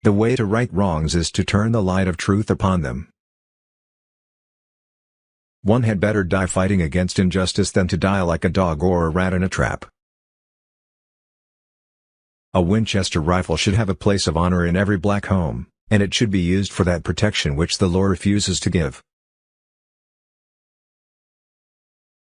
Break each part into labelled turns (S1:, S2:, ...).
S1: The way to right wrongs is to turn the light of truth upon them. One had better die fighting against injustice than to die like a dog or a rat in a trap. A Winchester rifle should have a place of honor in every black home, and it should be used for that protection which the law refuses to give.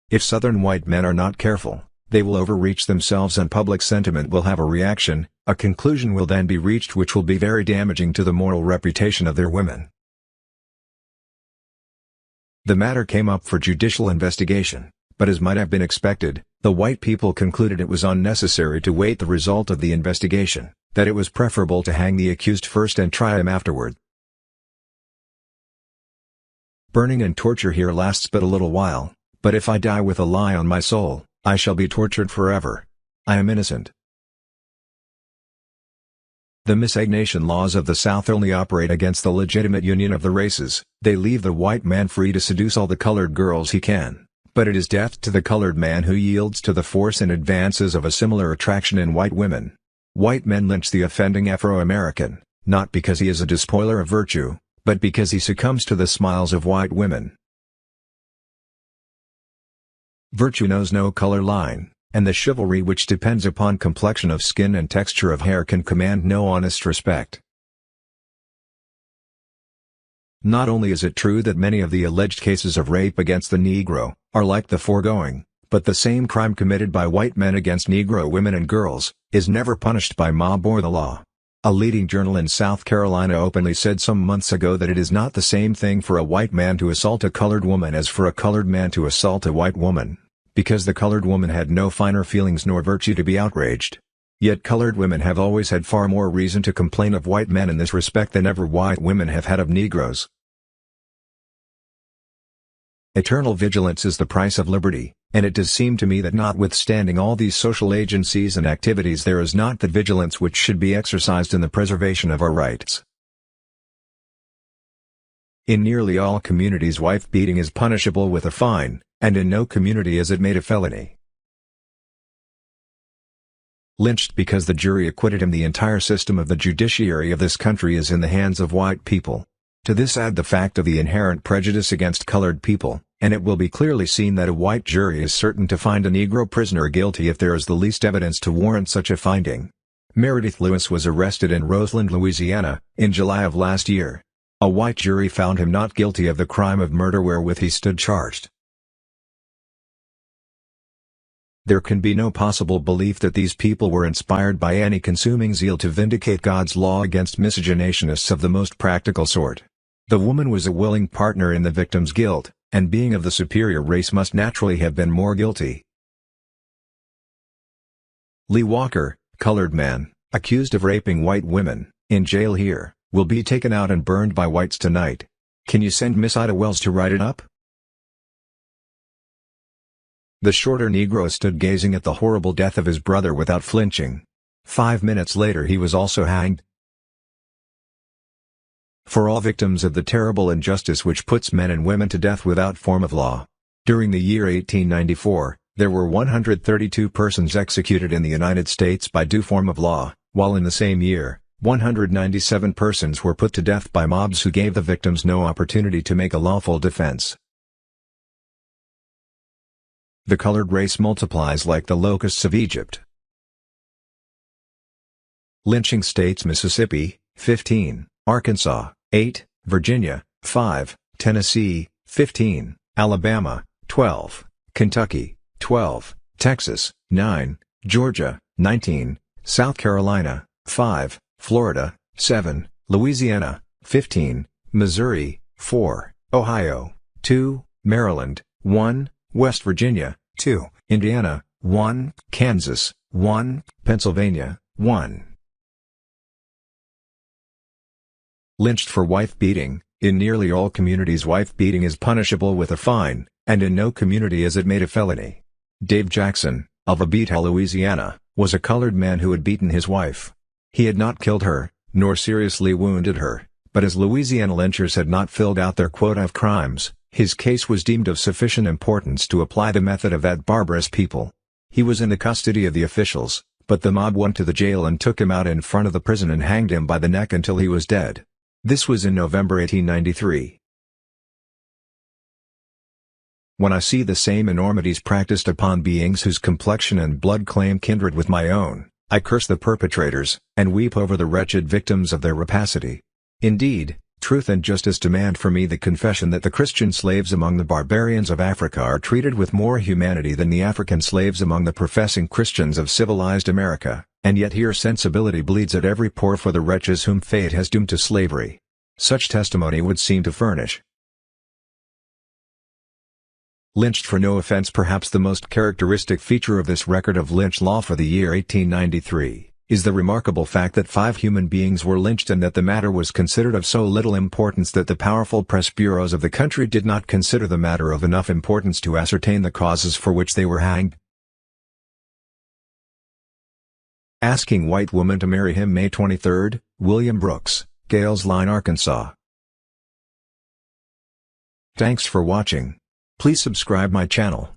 S1: If Southern white men are not careful, they will overreach themselves and public sentiment will have a reaction. A conclusion will then be reached which will be very damaging to the moral reputation of their women. The matter came up for judicial investigation, but as might have been expected, the white people concluded it was unnecessary to wait the result of the investigation, that it was preferable to hang the accused first and try him afterward. Burning and torture here lasts but a little while, but if I die with a lie on my soul, I shall be tortured forever. I am innocent. The miscegnation laws of the South only operate against the legitimate union of the races. They leave the white man free to seduce all the colored girls he can, but it is death to the colored man who yields to the force and advances of a similar attraction in white women. White men lynch the offending Afro-American, not because he is a despoiler of virtue, but because he succumbs to the smiles of white women. Virtue knows no color line, and the chivalry which depends upon complexion of skin and texture of hair can command no honest respect. Not only is it true that many of the alleged cases of rape against the Negro are like the foregoing, but the same crime committed by white men against Negro women and girls is never punished by mob or the law. A leading journal in South Carolina openly said some months ago that it is not the same thing for a white man to assault a colored woman as for a colored man to assault a white woman, because the colored woman had no finer feelings nor virtue to be outraged. Yet colored women have always had far more reason to complain of white men in this respect than ever white women have had of Negroes. Eternal vigilance is the price of liberty, and it does seem to me that notwithstanding all these social agencies and activities there is not that vigilance which should be exercised in the preservation of our rights. In nearly all communities wife-beating is punishable with a fine, and in no community is it made a felony. Lynched because the jury acquitted him. The entire system of the judiciary of this country is in the hands of white people. To this add the fact of the inherent prejudice against colored people, and it will be clearly seen that a white jury is certain to find a Negro prisoner guilty if there is the least evidence to warrant such a finding. Meredith Lewis was arrested in Roseland, Louisiana, in July of last year. A white jury found him not guilty of the crime of murder wherewith he stood charged. There can be no possible belief that these people were inspired by any consuming zeal to vindicate God's law against miscegenationists of the most practical sort. The woman was a willing partner in the victim's guilt, and being of the superior race must naturally have been more guilty. Lee Walker, colored man, accused of raping white women, in jail here, will be taken out and burned by whites tonight. Can you send Miss Ida Wells to write it up? The shorter Negro stood gazing at the horrible death of his brother without flinching. 5 minutes later he was also hanged. For all victims of the terrible injustice which puts men and women to death without form of law. During the year 1894, there were 132 persons executed in the United States by due form of law, while in the same year, 197 persons were put to death by mobs who gave the victims no opportunity to make a lawful defense. The colored race multiplies like the locusts of Egypt. Lynching states: Mississippi, 15, Arkansas, 8, Virginia, 5, Tennessee, 15, Alabama, 12, Kentucky, 12, Texas, 9, Georgia, 19, South Carolina, 5, Florida, 7, Louisiana, 15, Missouri, 4, Ohio, 2, Maryland, 1, West Virginia, 2, Indiana, 1, Kansas, 1, Pennsylvania, 1. Lynched for wife-beating. In nearly all communities wife-beating is punishable with a fine, and in no community is it made a felony. Dave Jackson, of Abita, Louisiana, was a colored man who had beaten his wife. He had not killed her, nor seriously wounded her, but as Louisiana lynchers had not filled out their quota of crimes, his case was deemed of sufficient importance to apply the method of that barbarous people. He was in the custody of the officials, but the mob went to the jail and took him out in front of the prison and hanged him by the neck until he was dead. This was in November 1893. When I see the same enormities practiced upon beings whose complexion and blood claim kindred with my own, I curse the perpetrators, and weep over the wretched victims of their rapacity. Indeed, truth and justice demand for me the confession that the Christian slaves among the barbarians of Africa are treated with more humanity than the African slaves among the professing Christians of civilized America, and yet here sensibility bleeds at every pore for the wretches whom fate has doomed to slavery. Such testimony would seem to furnish. Lynched for no offense. Perhaps the most characteristic feature of this record of Lynch Law for the year 1893, is the remarkable fact that 5 human beings were lynched and that the matter was considered of so little importance that the powerful press bureaus of the country did not consider the matter of enough importance to ascertain the causes for which they were hanged. Asking white woman to marry him, May 23, William Brooks, Gales Line, Arkansas. Thanks for watching. Please subscribe my channel.